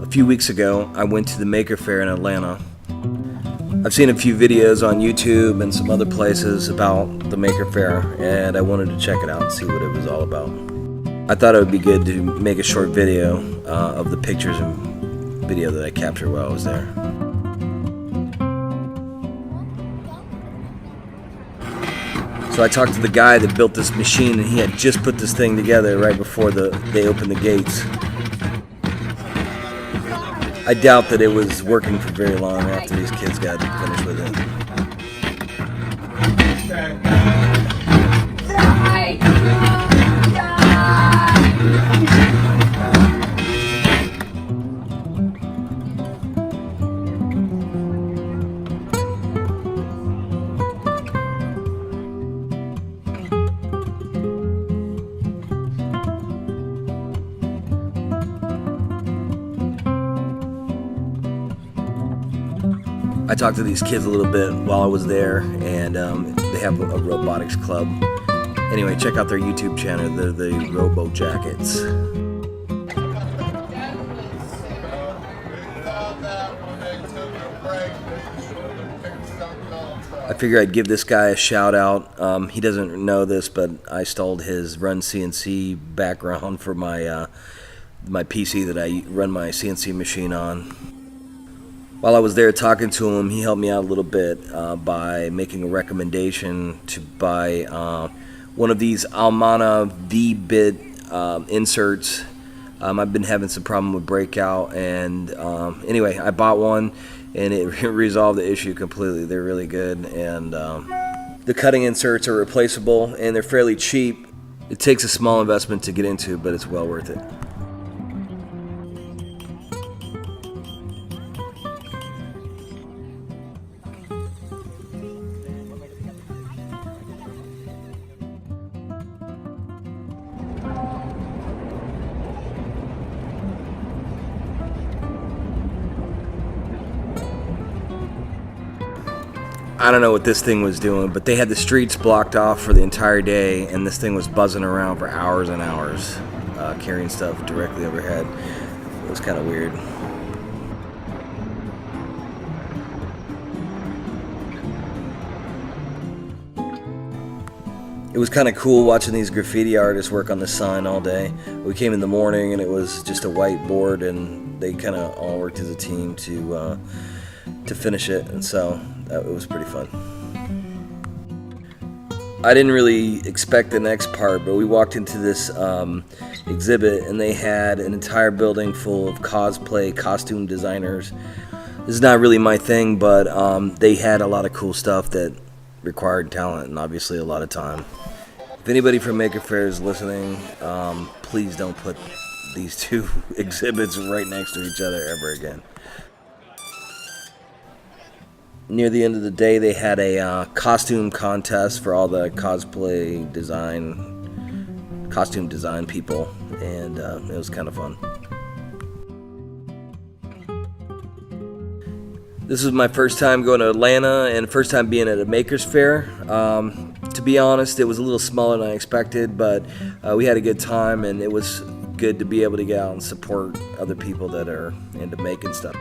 A few weeks ago, I went to the Maker Faire in Atlanta. I've seen a few videos on YouTube and some other places about the Maker Faire, and I wanted to check it out and see what it was all about. I thought it would be good to make a short video of the pictures and video that I captured while I was there. So I talked to the guy that built this machine, and he had just put this thing together right before they opened the gates. I doubt that it was working for very long after these kids got finished with it. I talked to these kids a little bit while I was there, and they have a robotics club. Anyway, check out their YouTube channel. They're the Robo Jackets. I figure I'd give this guy a shout out. He doesn't know this, but I stole his Run CNC background for my my PC that I run my CNC machine on. While I was there talking to him, he helped me out a little bit by making a recommendation to buy one of these Almana V-bit inserts. I've been having some problem with breakout, and anyway, I bought one, and it resolved the issue completely. They're really good, and the cutting inserts are replaceable, and they're fairly cheap. It takes a small investment to get into, but it's well worth it. I don't know what this thing was doing, but they had the streets blocked off for the entire day, and this thing was buzzing around for hours and hours, carrying stuff directly overhead. It was kind of weird. It was kind of cool watching these graffiti artists work on the sign all day. We came in the morning, and it was just a white board, and they kind of all worked as a team to finish it, and so it was pretty fun. I didn't really expect the next part, but we walked into this exhibit, and they had an entire building full of cosplay costume designers. This is not really my thing, but they had a lot of cool stuff that required talent and obviously a lot of time. If anybody from Maker Faire is listening, please don't put these two exhibits right next to each other ever again. Near the end of the day, they had a costume contest for all the costume design people, and it was kind of fun. This was my first time going to Atlanta and first time being at a Maker's Faire. To be honest, it was a little smaller than I expected, but we had a good time, and it was good to be able to get out and support other people that are into making stuff.